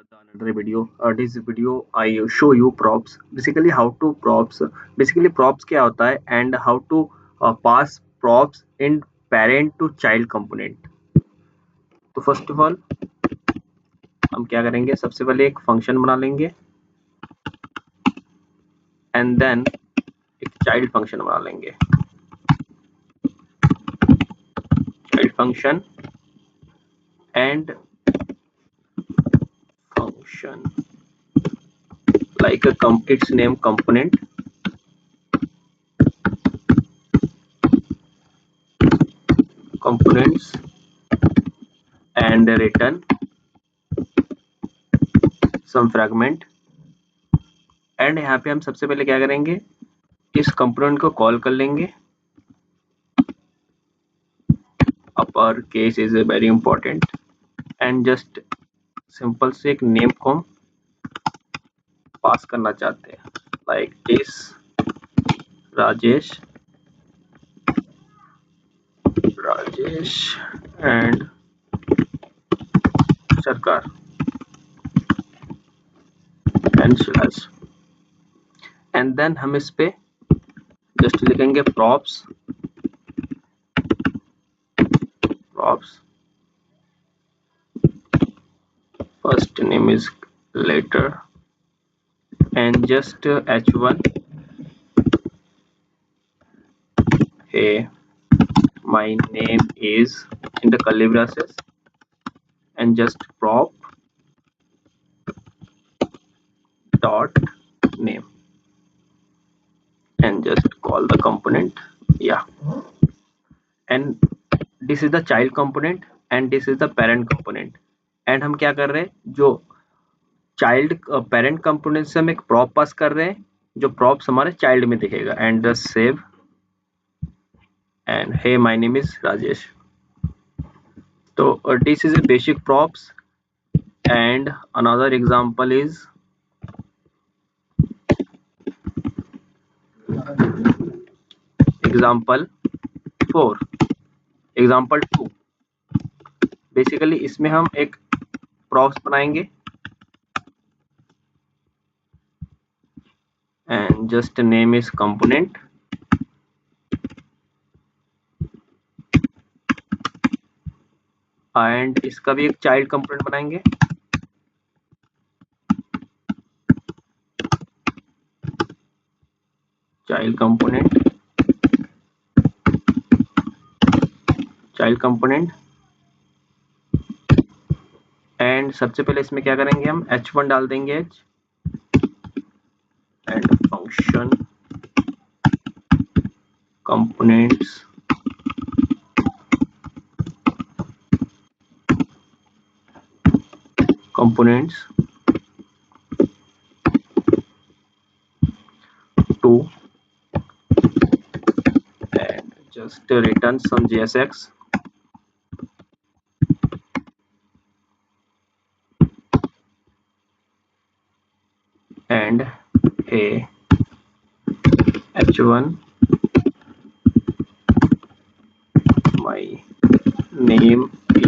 the another video. This video I show you props. Basically how to props. Basically props क्या होता है and how to pass props in parent to child component. तो first of all हम क्या करेंगे, सबसे पहले एक फंक्शन बना लेंगे एंड देन एक चाइल्ड फंक्शन बना लेंगे. Child function and function like its name component components and return some fragment. And यहाँ पे हम सबसे पहले क्या करेंगे, इस कंपोनेंट को कॉल कर लेंगे. Upper case is very important and just simple से एक नेम को हम पास करना चाहते हैं लाइक दिस राजेश एंड सरकार एंड स्लैश एंड देन हम इस पे जस्ट लिखेंगे props first name is letter and just h1 hey my name is in the curly braces and just prop dot name and just call the component. Yeah, and this is the child component and this is the parent component. and हम क्या कर रहे हैं, जो child parent component से हम एक prop पास कर रहे हैं जो प्रॉप्स हमारे चाइल्ड में दिखेगा and just save and hey my name is Rajesh. So this is a basic props and another example is example 4 example 2. Basically इसमें हम एक props बनाएंगे and just name is component and इसका भी एक चाइल्ड कंपोनेंट बनाएंगे child component and सबसे पहले इसमें क्या करेंगे, हम h1 डाल देंगे and function components to and just return some JSX and a h1 my name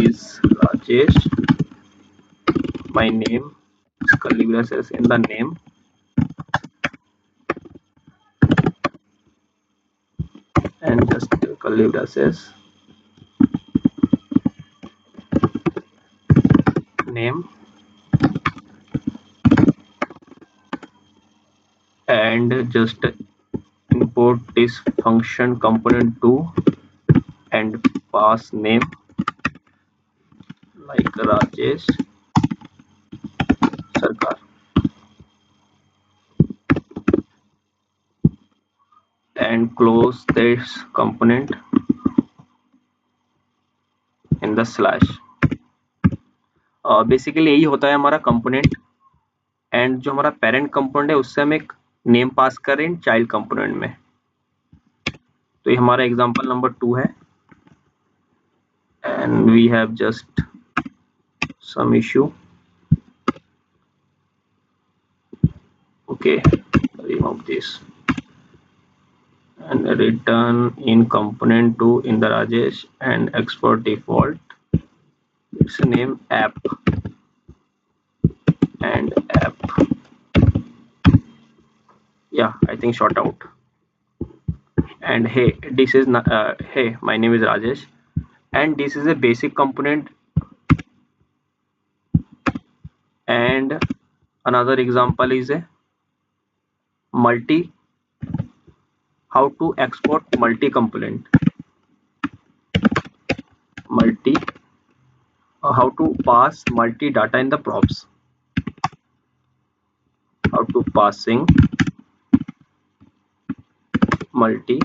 is Rajesh, my name is curly braces in the name and just curly braces name and just import this function component 2 and pass name like Rajesh Sarkar and close this component in the slash. Basically यही होता है हमारा component and जो हमारा parent component है उससे हम एक नेम पास करें चाइल्ड कंपोनेंट में. तो ये हमारा एग्जांपल नंबर 2 है and we have just some issue. Okay, remove this and return in component 2 in the Rajesh and export default its name app Yeah, I think short out. And hey, this is hey, my name is Rajesh, and this is a basic component. And another example is a multi, how to export multi component, multi, how to pass multi data in the props, how to passing multi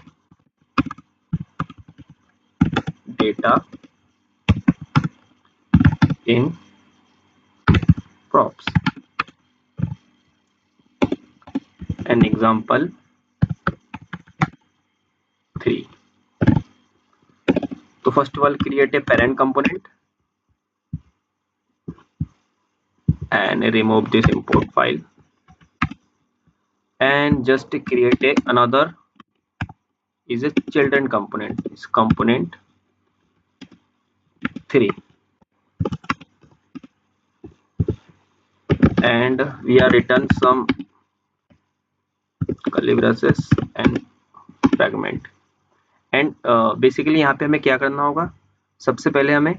data in props. An example 3. So first of all, create a parent component and remove this import file, and just create another is a children component, is component 3, and we are written some curly braces and fragment. And basically यहाँ पे हमें क्या करना होगा, सबसे पहले हमें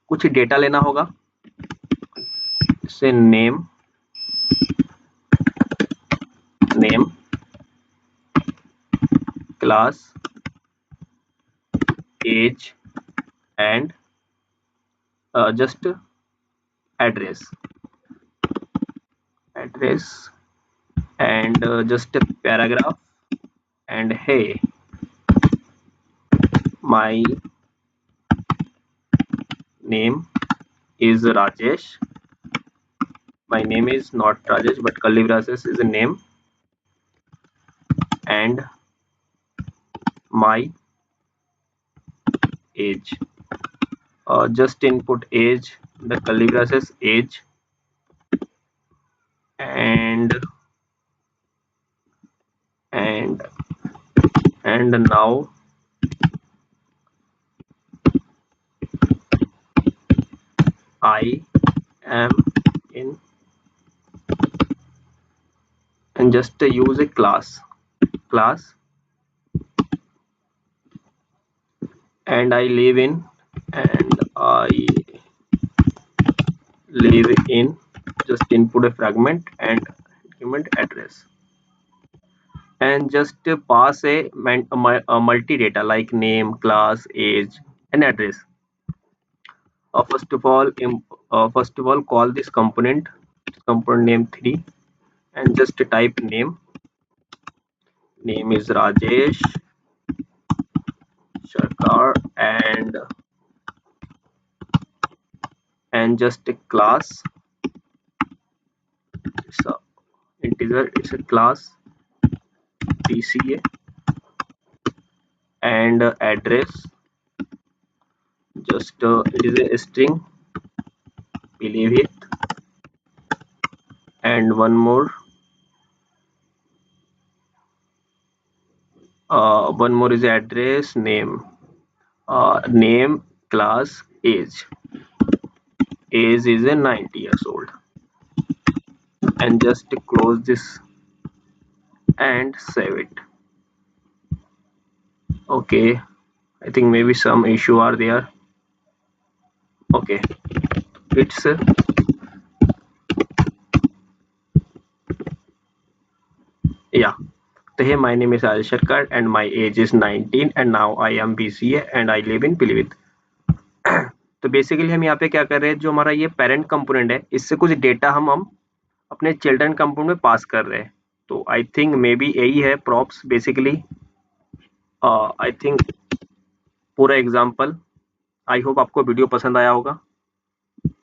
कुछ डेटा लेना होगा, जैसे name, name class age and just address, address and just a paragraph, and hey, my name is Rajesh, my name is not Rajesh but curly braces is a name, and my age, just input age, the curly braces age, and and and now I am in, and just use a class, and I live in, and I live in, just input a fragment and document address, and just pass a multi data like name, class, age, and address. First of all, call this component name 3, and just type name. Name is Rajesh Sharkar, and just a class. It's a integer. It's a class PCA, and address. Just it is a string. Believe it, and one more. One more is address, name, name, class, age. Age is a 90 years old, and just close this and save it. Okay, I think maybe some issue are there. Okay, it's yeah. So hey, my name is Al Sharkar and my age is 19, and now I am BCA and I live in Pilibhit. तो basically हम यहाँ पे क्या कर रहे हैं, जो हमारा ये पेरेंट कंपोनेंट है, इससे कुछ डेटा हम अपने चिल्ड्रन कंपोनेंट में पास कर रहे हैं. तो आई थिंक मे बी यही है प्रॉप्स बेसिकली. आई थिंक पूरा एग्जांपल. आई होप आपको वीडियो पसंद आया होगा.